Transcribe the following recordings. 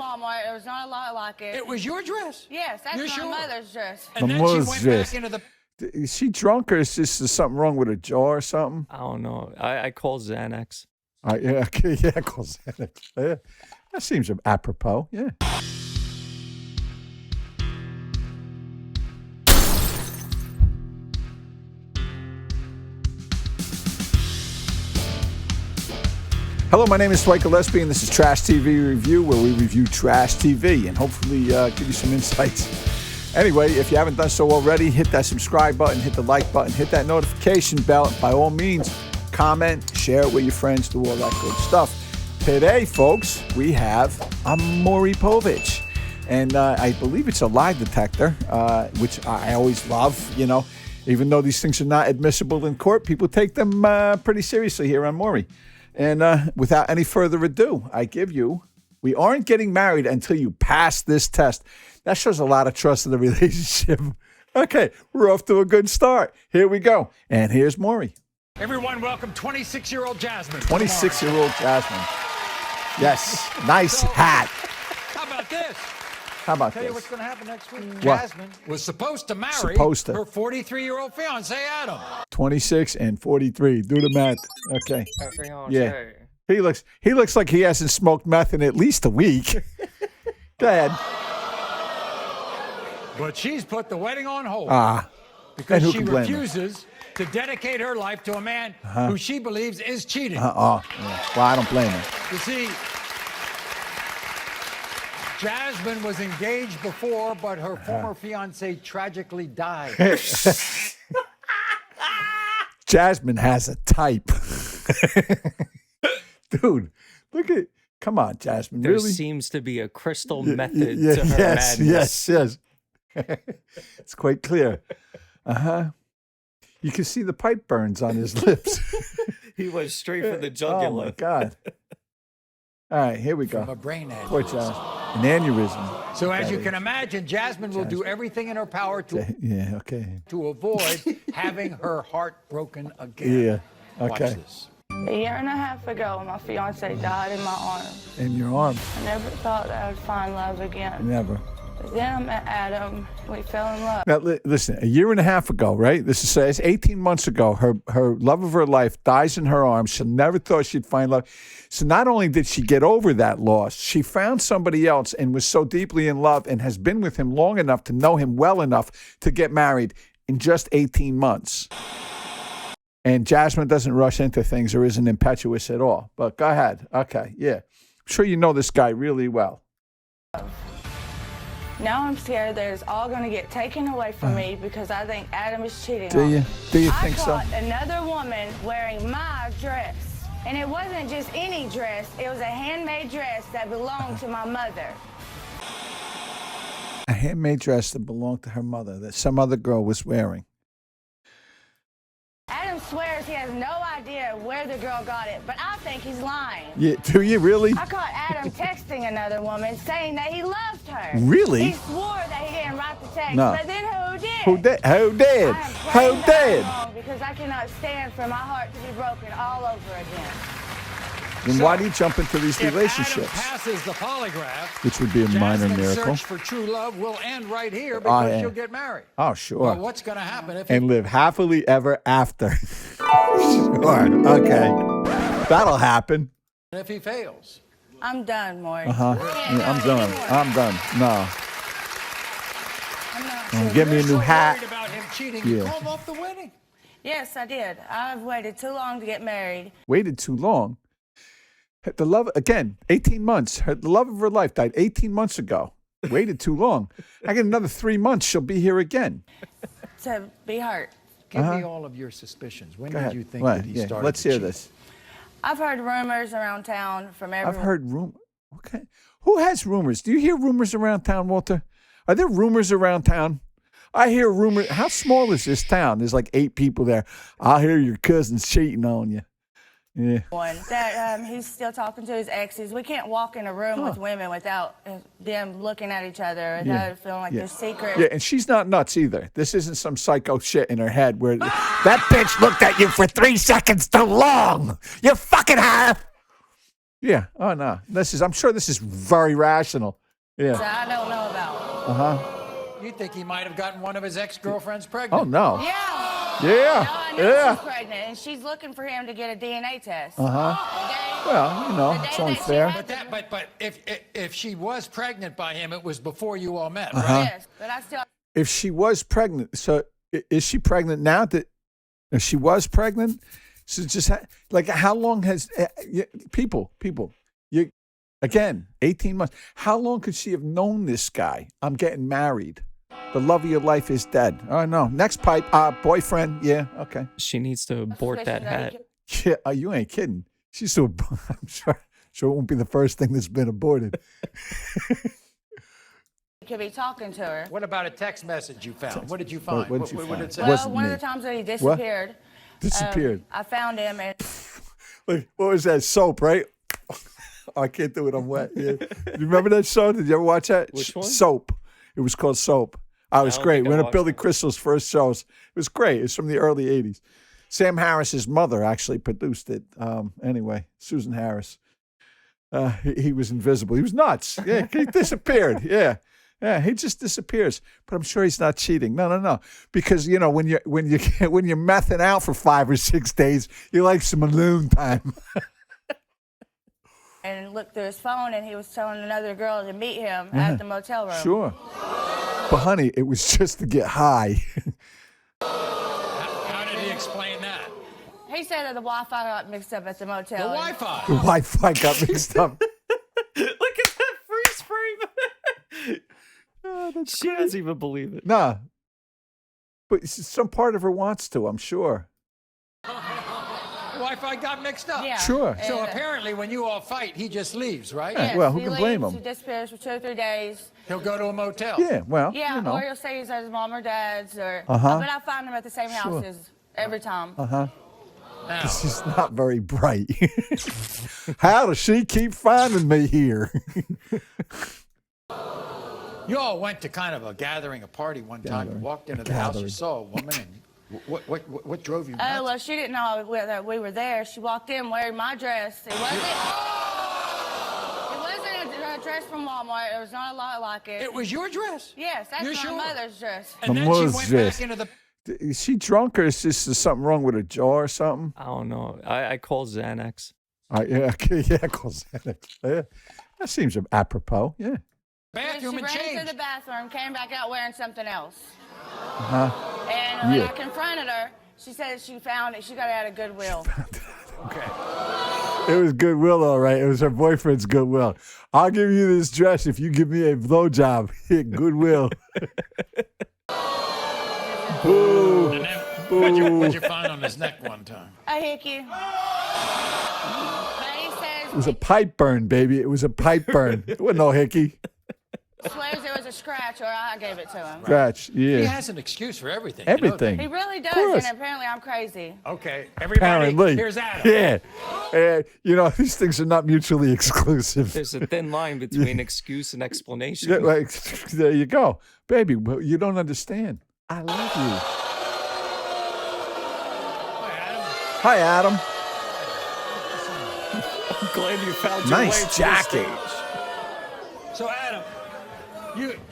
Walmart. There was not a lot like it. It was your dress? Yes, that's You're my sure? mother's dress. And then she went back into the... Is she drunk or is this something wrong with her jaw or something? I don't know. I call Xanax. Yeah, okay, yeah, call Xanax. Yeah. That seems apropos, yeah. Hello, my name is Dwight Gillespie, and this is Trash TV Review, where we review trash TV and hopefully give you some insights. Anyway, if you haven't done so already, hit that subscribe button, hit the like button, hit that notification bell. By all means, comment, share it with your friends, do all that good stuff. Today, folks, we have a Maury Povich, and I believe it's a lie detector, which I always love, you know. Even though these things are not admissible in court, people take them pretty seriously here on Maury. And without any further ado, I give you, we aren't getting married until you pass this test. That shows a lot of trust in the relationship. Okay, we're off to a good start. Here we go. And here's Maury. Everyone welcome 26-year-old Jasmine. 26-year-old Jasmine. Yes, nice hat. How about this? How about Tell you this? what's going to happen next week. What? Jasmine was supposed to marry her 43-year-old fiance, Adam. 26 and 43. Do the math. Okay. Yeah. He looks like he hasn't smoked meth in at least a week. Go ahead. But she's put the wedding on hold. Because she refuses to dedicate her life to a man who she believes is cheating. Yeah. Well, I don't blame her. You see, Jasmine was engaged before, but her former fiance tragically died. Jasmine has a type. Dude, look at, come on, Jasmine. There really? seems to be a crystal method to her yes, madness. Yes. It's quite clear. You can see the pipe burns on his lips. He went straight for the jugular. Oh, my God. All right, here we go. From a brain aneurysm. Poor Jasmine. An aneurysm. So as you can imagine, Jasmine will do everything in her power to avoid having her heart broken again. Yeah, okay. Watch this. A year and a half ago, my fiance died in my arms. In your arm. I never thought that I would find love again. Never. But then I met Adam. We fell in love. Now, listen, a year and a half ago, right? This is 18 months ago. Her love of her life dies in her arms. She never thought she'd find love. So not only did she get over that loss, she found somebody else and was so deeply in love and has been with him long enough to know him well enough to get married in just 18 months. And Jasmine doesn't rush into things or isn't impetuous at all. But go ahead. Okay, yeah. I'm sure you know this guy really well. Now I'm scared that it's all going to get taken away from me because I think Adam is cheating Do on you? me. Do you think so? I caught another woman wearing my dress. And it wasn't just any dress. It was a handmade dress that belonged to my mother. A handmade dress that belonged to her mother that some other girl was wearing. Adam swears he has no idea where the girl got it, but I think he's lying. Yeah, do you really? I caught Adam texting another woman saying that he loved her. Really? He swore that he didn't write the text, No. but then who did? Who did? Who did? I am Who praying that did? I'm wrong because I cannot stand for my heart to be broken all over again. Then why do you jump into these If relationships? Adam passes the polygraph, Which would be a minor Jasmine's miracle. search for true love will end right here because yeah. she'll get married. Oh, sure. But what's going to happen if And live happily ever after. Sure. Okay. That'll happen. he fails? I'm done, Maury. Yeah, I'm done. I'm done. No. I'm not. Give me a new hat. Worried about him cheating. You Yeah. called off the wedding. Yes, I did. I've waited too long to get married. Waited too long. The love, again, 18 months. The love of her life died 18 months ago. Waited too long. I get another 3 months, she'll be here again. To be hurt. Give me all of your suspicions. When Go did ahead. you think Right, that he yeah. started Let's to hear cheat? this. I've heard rumors around town from everyone. I've heard rumors. Okay. Who has rumors? Do you hear rumors around town, Walter? Are there rumors around town? I hear rumors. How small is this town? There's like 8 people there. I hear your cousin's cheating on you. Yeah. That he's still talking to his exes. We can't walk in a room with women without them looking at each other and feeling like there's secrets. Yeah, and she's not nuts either. This isn't some psycho shit in her head where that bitch looked at you for 3 seconds too long. You fucking have. Yeah. Oh no. I'm sure this is very rational. Yeah. that I don't know about. You think he might have gotten one of his ex-girlfriends pregnant? Oh no. Yeah. Yeah. No, I know Yeah. she's pregnant, and she's looking for him to get a DNA test. Well, you know, The it's day only that she fair. had- But if she was pregnant by him, it was before you all met, Uh-huh. right? Yes, but I still. If she was pregnant, so is she pregnant now? That if she was pregnant, so just like how long has people? You again, 18 months. How long could she have known this guy? I'm getting married. The love of your life is dead. Oh no. Next pipe, boyfriend. Yeah, okay. She needs to abort that hat. Yeah, you ain't kidding. She's so. I'm sure it won't be the first thing that's been aborted. Could be talking to her. What about a text message you found? What did you find? What did you What find? did it say? Well, Wasn't one me. of the times that he disappeared. Disappeared. I found him, and Like, what was that soap? Right? I can't do it. I'm wet. Yeah. You remember that show? Did you ever watch that? Which one? Soap. It was called Soap. It was don't great. think I One of watched Billy it. Crystal's first shows. It was great. It's from the early '80s. Sam Harris's mother actually produced it. Anyway, Susan Harris. He was invisible. He was nuts. Yeah, he disappeared. Yeah. Yeah, he just disappears. But I'm sure he's not cheating. No. Because you know when you're mething out for 5 or 6 days, you like some alone time. and looked through his phone, and he was telling another girl to meet him at the motel room. Sure. But honey, it was just to get high. How did he explain that? He said that the Wi-Fi got mixed up at the motel. The and- Wi-Fi. The Wi-Fi got mixed up. Look at that freeze frame. She doesn't even believe it. Nah. But some part of her wants to, I'm sure. Wi-Fi got mixed up. Yeah. Sure. So And, apparently, when you all fight, he just leaves, right? yes, well, who he can blame leaves, him? He disappears for 2 or 3 days. He'll go to a motel. Yeah, well, Yeah, you know. or he'll say he's at his mom or dad's, or Uh-huh. but I find him at the same Sure. houses every time. Uh-huh. Now, She's not very bright. How does she keep finding me here? you all went to kind of a gathering, a party one time. You walked into the house, you saw a woman, and what drove you nuts? Oh, well, she didn't know that we were there. She walked in wearing my dress. It wasn't a dress from Walmart. There was not a lot like it. It was your dress? Yes, that's You're my sure? mother's dress. And then she mother's went dress. back into the... Is she drunk or is this something wrong with her jaw or something? I don't know. I call Xanax. Yeah, cause yeah. That seems apropos. Yeah. bathroom She and ran into changed. the bathroom, came back out wearing something else. Uh-huh. And when Yeah. I confronted her, she said she found it. She got it out of Goodwill. Okay. It was Goodwill, all right. It was her boyfriend's Goodwill. I'll give you this dress if you give me a blowjob. Goodwill. Boo. And then, Boo. what'd you find on his neck one time? A hickey. But he It was says a pipe burn, baby. It was a pipe burn. It wasn't no hickey. he swears it was a scratch, or I gave it to him. Scratch. He Yeah. has an excuse for everything. you know Everything. He really does, course. and apparently I'm crazy. that? Okay. Everybody, Apparently. here's Adam. Yeah. You know, these things are not mutually exclusive. There's a thin line between excuse and explanation. Yeah, like, there you go. Baby, well, you don't understand. I love you. Hi, Adam. I'm glad you found your way Nice to the jacket. stage. So, Adam,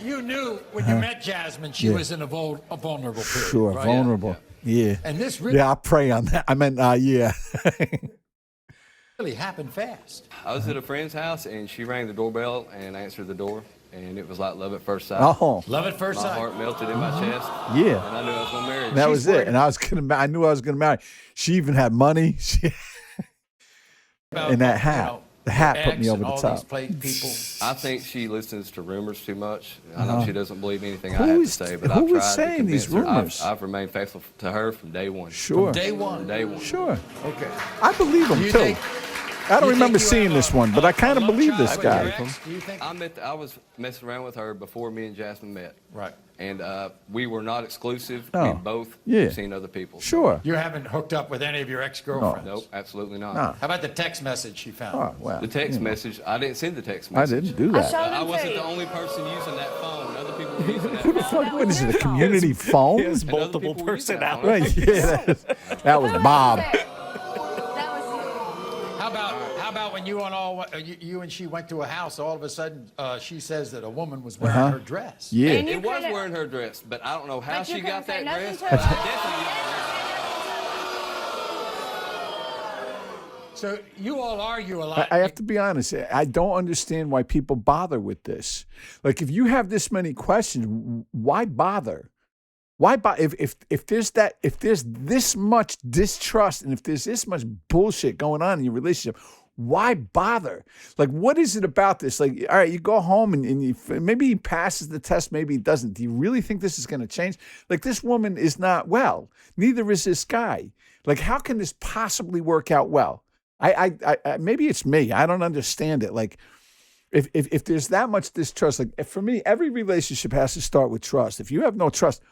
you knew when you met Jasmine, she Yeah. was in a vulnerable period. Sure, right? vulnerable. Yeah. And this really, Yeah, I pray on that. I meant, yeah. really happened fast. I was at a friend's house, and she rang the doorbell and answered the door, and it was like love at first sight. Oh, Love at first My sight. heart melted in my chest, yeah. and I knew I was going to marry her. That She's was it. worried. And I knew I was gonna marry. She even had money. About, And that you hat. know, The hat your put me ex over and the all top. these people. I think she listens to rumors too much. I know she doesn't believe anything I Who have to is- say, but who I've is tried to saying these convince her. rumors? I've remained faithful to her from day one. Sure. Day From one. day one. Sure. Okay. I believe him, You too. think- I don't you remember think you seeing have this one, but I kind of love believe child this with your guy. ex? Do you think? I was messing around with her before me and Jasmine met. Right. And we were not exclusive. No. We'd both Yeah. seen other people. Sure. You haven't hooked up with any of your ex-girlfriends? Nope, absolutely not. No. How about the text message she found? Oh, well. The text you know. message, I didn't send the text I message. didn't do I that. showed I him wasn't to the you. only person using that phone. Other people were using that Who the phone. fuck? What is it? A community phone? He has And other multiple people use that phone. personalities. Right. Yeah. That was Who Bob. was it? That was you. How about when when you and she went to a house, all of a sudden she says that a woman was wearing her dress. Yeah. And you It was couldn't- wearing her dress, but I don't know how But you she got couldn't say that nothing dress. to But her. I definitely So you all argue a lot. I have to be honest. I don't understand why people bother with this. Like, if you have this many questions, why bother? Why bother? If there's this much distrust and if there's this much bullshit going on in your relationship, why bother? Like, what is it about this? Like, all right, you go home and maybe he passes the test, maybe he doesn't. Do you really think this is going to change? Like, this woman is not well. Neither is this guy. Like, how can this possibly work out well? I maybe it's me. I don't understand it. Like, if there's that much distrust, like for me, every relationship has to start with trust. If you have no trust,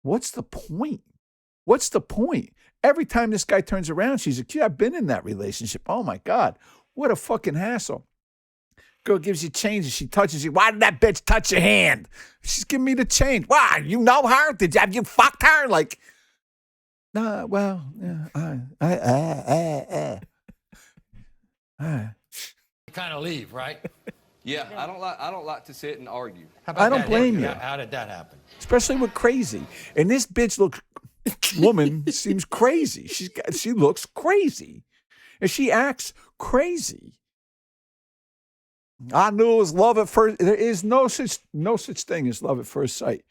what's the point? What's the point? Every time this guy turns around, she's like, I've been in that relationship. Oh my God, what a fucking hassle. Girl gives you change and she touches you. Why did that bitch touch your hand? She's giving me the change. Why? You know her? Have you fucked her? Like, nah, well, yeah, kind of leave, right? Yeah, I don't like to sit and argue. How about I don't that, blame Hickey? you. How did that happen? Especially with crazy. And this woman seems crazy. She looks crazy. And she acts crazy. I knew it was love at first. There is no such thing as love at first sight.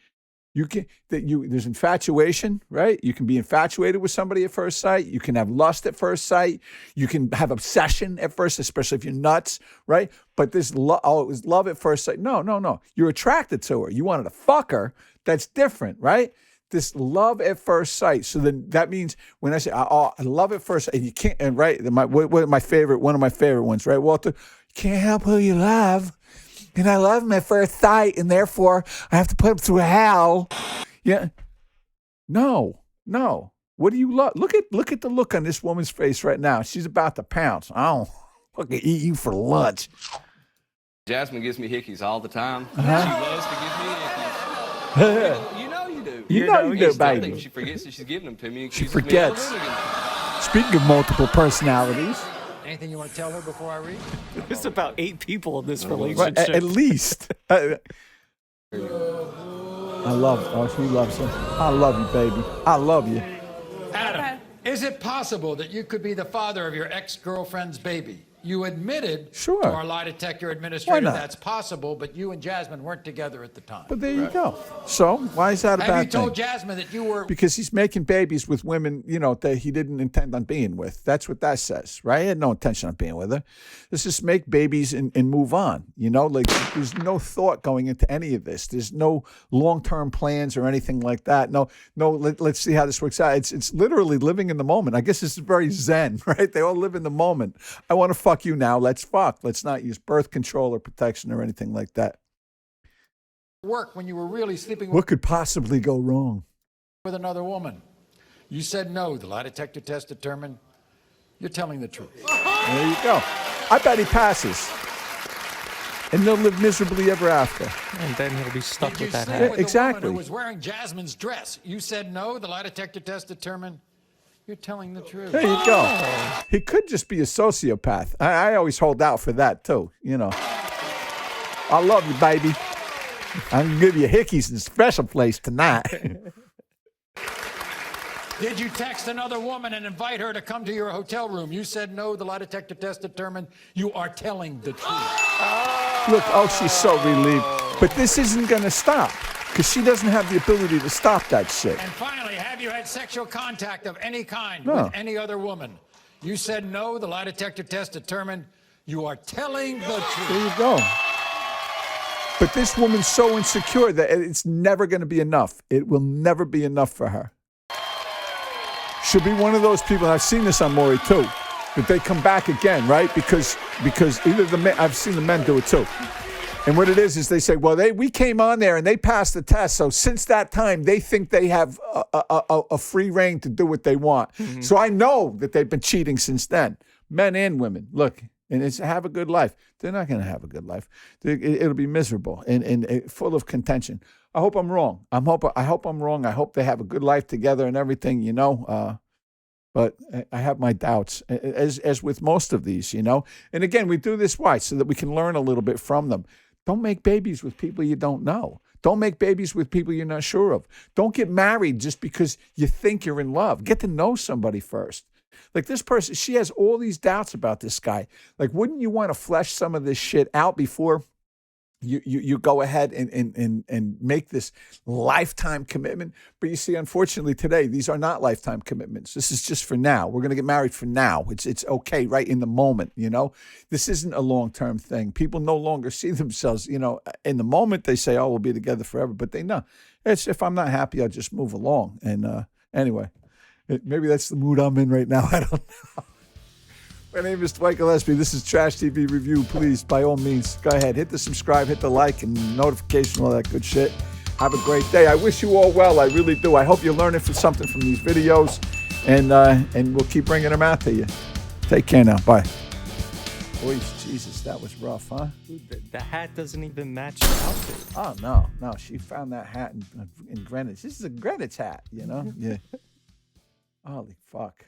There's infatuation, right? You can be infatuated with somebody at first sight. You can have lust at first sight. You can have obsession at first, especially if you're nuts, right? But it was love at first sight. No. You're attracted to her. You wanted to fuck her. That's different, right? This love at first sight. So then that means when I say, I love at first sight, and you can't, and right, one of my favorite ones, right, Walter? You can't help who you love. And I love him at first sight, and therefore I have to put him through hell. Yeah. No. What do you love? Look at the look on this woman's face right now. She's about to pounce. I'll fucking eat you for lunch. Jasmine gives me hickeys all the time. She loves to give me hickeys. You know you do. You know you do, I think baby. she forgets that she's giving them to me. And She accuses me of forgets. doing it again. Speaking of multiple personalities, Anything you want to tell her before I read? There's about 8 people in this right, relationship. at least. I love her. Oh, she loves her. I love you, baby. I love you. Adam, is it possible that you could be the father of your ex-girlfriend's baby? You admitted Sure. to our lie detector administrator not? that's possible, but you and Jasmine weren't together at the time. But there you go. So why is that a Have you bad told thing? Jasmine that you were... Because he's making babies with women, that he didn't intend on being with. That's what that says, right? He had no intention on being with her. Let's just make babies and move on. Like there's no thought going into any of this. There's no long-term plans or anything like that. No. Let's see how this works out. It's literally living in the moment. I guess this is very Zen, right? They all live in the moment. I want to fuck you now. Let's fuck. Let's not use birth control or protection or anything like that. work when you were really sleeping What could possibly go wrong? with another woman. You said no. The lie detector test determined you're telling the truth. There you go. I bet he passes. And they'll live miserably ever after. And then he'll be stuck Did you with that sleep hat. with the exactly. woman who was wearing Jasmine's dress? You said no. The lie detector test determined you're telling the truth. There you go. He could just be a sociopath. I always hold out for that, too. I love you, baby. I'm going to give you hickeys in a special place tonight. Did you text another woman and invite her to come to your hotel room? You said no. The lie detector test determined you are telling the truth. Look, she's so relieved. But this isn't going to stop because she doesn't have the ability to stop that shit. And finally, have you had sexual contact of any kind No. with any other woman? You said no. The lie detector test determined you are telling the There truth. you go. But this woman's so insecure that it's never going to be enough. It will never be enough for her. She'll be one of those people, and I've seen this on Maury too, that they come back again, right? Because either the men, I've seen the men do it too. And what it is they say, well, we came on there and they passed the test. So since that time, they think they have a free reign to do what they want. Mm-hmm. So I know that they've been cheating since then, men and women. Look, and it's have a good life. They're not going to have a good life. It'll be miserable and full of contention. I hope I'm wrong. I hope I'm wrong. I hope they have a good life together and everything, But But I have my doubts, as with most of these, you know. And again, we do this why? So that we can learn a little bit from them. Don't make babies with people you don't know. Don't make babies with people you're not sure of. Don't get married just because you think you're in love. Get to know somebody first. Like this person, she has all these doubts about this guy. Like, wouldn't you want to flesh some of this shit out before you go ahead and make this lifetime commitment? But you see, unfortunately today, these are not lifetime commitments. This is just for now. We're going to get married for now. It's okay right in the moment, you know? This isn't a long-term thing. People no longer see themselves, you know, in the moment they say, oh, we'll be together forever. But they know, it's if I'm not happy, I'll just move along. And anyway, maybe that's the mood I'm in right now. I don't know. My name is Dwight Gillespie. This is Trash TV Review. Please, by all means, go ahead. Hit the subscribe, hit the like, and notification, all that good shit. Have a great day. I wish you all well. I really do. I hope you're learning something from these videos, and we'll keep bringing them out to you. Take care now. Bye. Boy, Jesus, that was rough, huh? Dude, the hat doesn't even match your outfit. Oh, no. She found that hat in Greenwich. This is a Greenwich hat, you know? Yeah. Holy fuck.